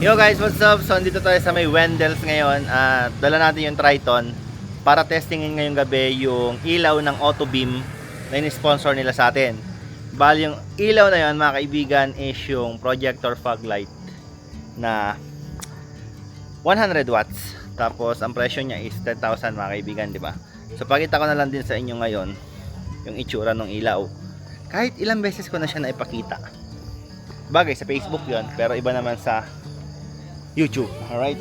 Yo guys, what's up? So andito tayo sa may Wendell's ngayon at dala natin yung Triton para testingin ngayong gabi yung ilaw ng Auto Beam na in-sponsor nila sa atin. Bali yung ilaw na yun mga kaibigan is yung projector fog light na 100 watts. Tapos ang presyo niya is 10,000 mga kaibigan, di ba? So pakita ko na lang din sa inyo ngayon yung itsura ng ilaw. Kahit ilang beses ko na siya naipakita. Bagay sa Facebook yon, pero iba naman sa YouTube, alright?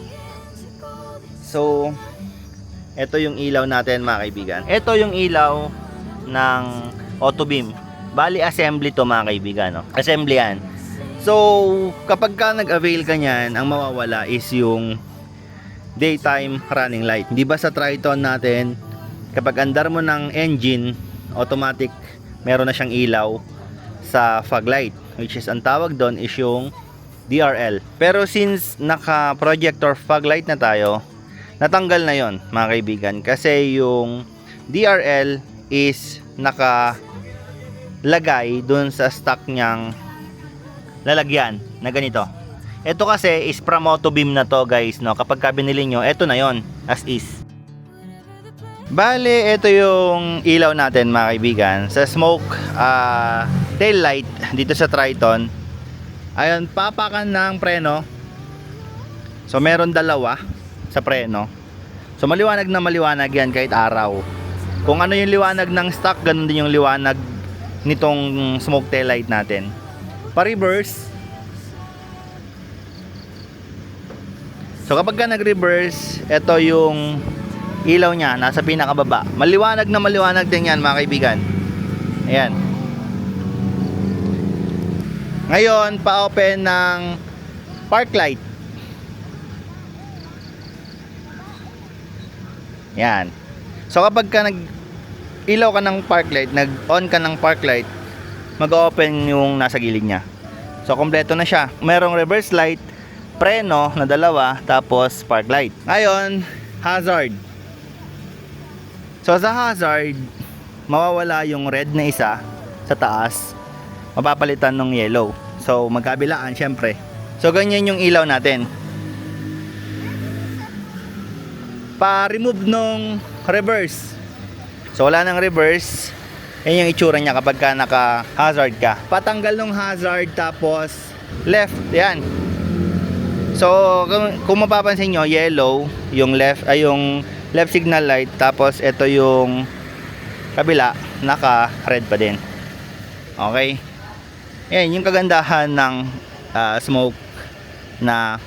So, ito yung ilaw natin mga kaibigan. Ito yung ilaw ng Auto Beam. Bali assembly to mga kaibigan, no? Assembly yan. So, kapag ka nag-avail ka nyan, ang mawawala is yung daytime running light. Di ba sa Triton natin, kapag andar mo ng engine, automatic meron na siyang ilaw sa fog light, which is ang tawag doon is yung DRL. Pero since naka-projector fog light na tayo, natanggal na yon mga kaibigan. Kasi yung DRL is nakalagay dun sa stock niyang lalagyan na ganito. Ito kasi is from Auto Beam na to guys, no? Kapag ka binili nyo, ito na yon as is. Bale, ito yung ilaw natin mga kaibigan. Sa smoke tail light dito sa Triton, ayun, papakan ng preno. So meron dalawa sa preno. So maliwanag na maliwanag yan kahit araw. Kung ano yung liwanag ng stock, ganun din yung liwanag nitong smoke tail light natin. Pa-reverse. So kapag ka nag-reverse, ito yung ilaw niya, nasa pinakababa. Maliwanag na maliwanag din yan mga kaibigan. Ayan. Ngayon, pa-open ng park light. Yan. So kapag ka nag-ilaw ka ng park light, nag-on ka ng park light, mag-open yung nasa gilid niya. So kompleto na siya. Merong reverse light, preno na dalawa, tapos park light. Ngayon, hazard. So sa hazard, mawawala yung red na isa sa taas, mapapalitan ng yellow. So magkabilaan syempre. So ganyan yung ilaw natin. Pa-remove nung reverse. So wala nang reverse. Yan yung itsura niya kapag ka naka-hazard ka. Patanggal nung hazard tapos left. Yan. So kung mapapansin nyo, yellow yung left ay yung left signal light, tapos ito yung kabila naka-red pa din. Okay? Yan yung kagandahan ng smoke na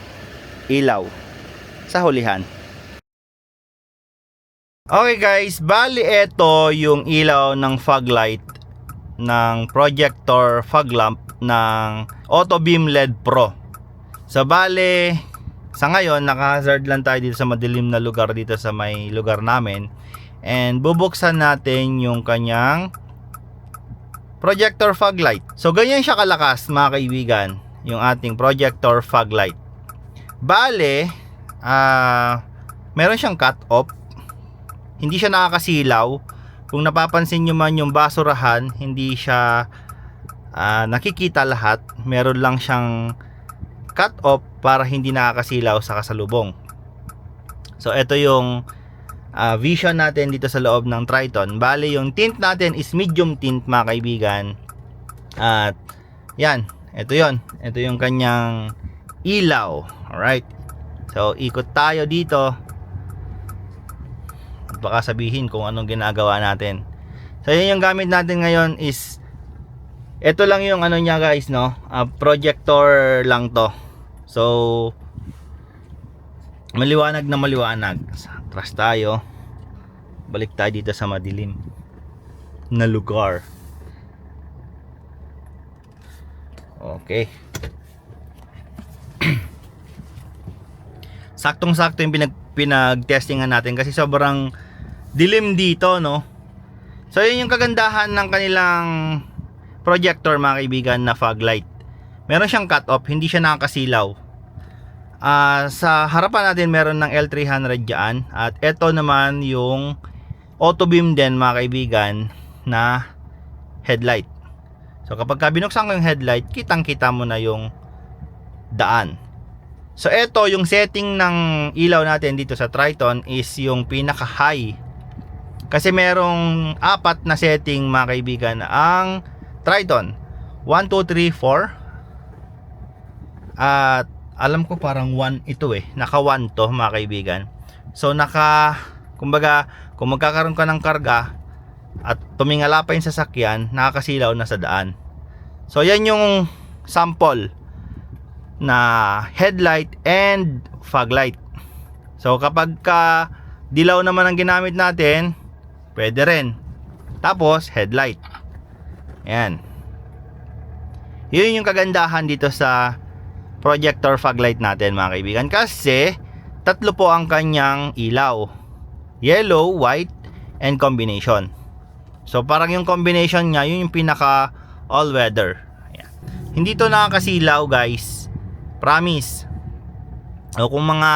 ilaw sa hulihan. Okay guys, bali ito yung ilaw ng fog light ng projector fog lamp ng Auto Beam LED Pro. So bali, sa ngayon naka-hazard lang tayo dito sa madilim na lugar dito sa may lugar namin, and bubuksan natin yung kanyang projector fog light. So ganyan siya kalakas mga kaibigan, yung ating projector fog light. Bale, meron siyang cut off. Hindi siya nakakasilaw. Kung napapansin nyo man yung basurahan, hindi siya nakikita lahat. Meron lang siyang cut off para hindi nakakasilaw sa kasalubong. So ito yung vision natin dito sa loob ng Triton. Bale yung tint natin is medium tint mga kaibigan. At yan, ito yon. Ito yung kanyang ilaw. Alright. So ikot tayo dito. At baka sabihin kung anong ginagawa natin. So yun yung gamit natin ngayon is ito lang yung ano niya guys, no? Projector lang to. So maliwanag na maliwanag. Atras tayo. Balik tayo dito sa madilim na lugar. Okay. Saktong-sakto yung pinag-testingan natin kasi sobrang dilim dito, no? So yun yung kagandahan ng kanilang projector mga kaibigan na fog light. Meron siyang cut off, hindi siya nakakasilaw. Sa harapan natin meron ng L300 dyan. At ito naman yung Auto Beam din mga kaibigan na headlight. So kapag binuksan ko yung headlight, kitang kita mo na yung daan. So ito yung setting ng ilaw natin dito sa Triton is yung pinaka high. Kasi merong 4 na setting mga kaibigan ang Triton. 1, 2, 3, 4. At alam ko parang 1 ito naka 1 to mga kaibigan. So kumbaga kung magkakaroon ka ng karga at tumingala pa yung sasakyan, nakakasilaw na sa daan. So yan yung sample na headlight and fog light. So kapag dilaw naman ang ginamit natin, pwede rin. Tapos headlight. Yan. Yun yung kagandahan dito sa projector fog light natin mga kaibigan, kasi 3 po ang kanyang ilaw. Yellow, white, and combination. So parang yung combination niya, yun yung pinaka all weather. Ayan. Hindi to nakakasilaw guys, promise. O kung mga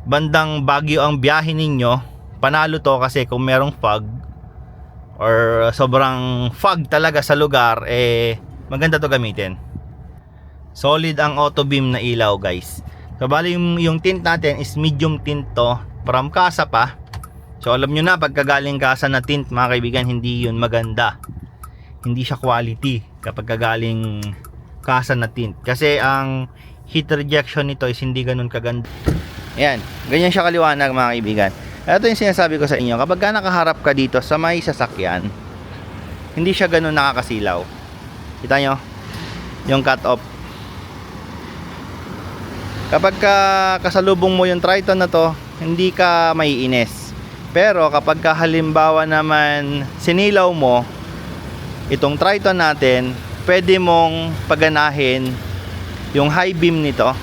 bandang Baguio ang biyahe ninyo, panalo to, kasi kung merong fog or sobrang fog talaga sa lugar, maganda to gamitin. Solid ang auto beam na ilaw guys. So bali yung tint natin is medium tint to, from Casa pa. So alam nyo na, pagkagaling Casa na tint mga kaibigan, hindi yun maganda, hindi siya quality kapag kagaling Casa na tint, kasi ang heat rejection nito is hindi ganun kaganda. Ayan, ganyan siya kaliwanag mga kaibigan. Ito yung sinasabi ko sa inyo, kapag nakaharap ka dito sa may sasakyan, hindi siya ganun nakakasilaw. Kita nyo yung cut off. Kapag kasalubong mo yung Triton na to, hindi ka maiinis. Pero kapag halimbawa naman sinilaw mo itong Triton natin, pwede mong paganahin yung high beam nito,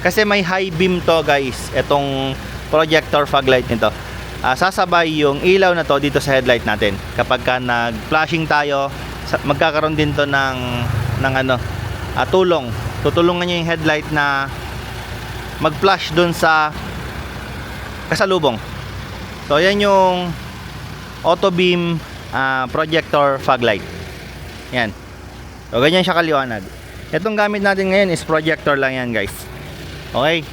kasi may high beam to guys, itong projector fog light nito. Sasabay yung ilaw na to dito sa headlight natin. Kapag nag-flashing tayo, magkakaroon din to ng tulong. Tutulungan niya yung headlight na mag-flash dun sa kasalubong. So yan yung auto beam projector fog light. Yan. So ganyan siya kaliwanag. Itong gamit natin ngayon is projector lang yan guys. Okay.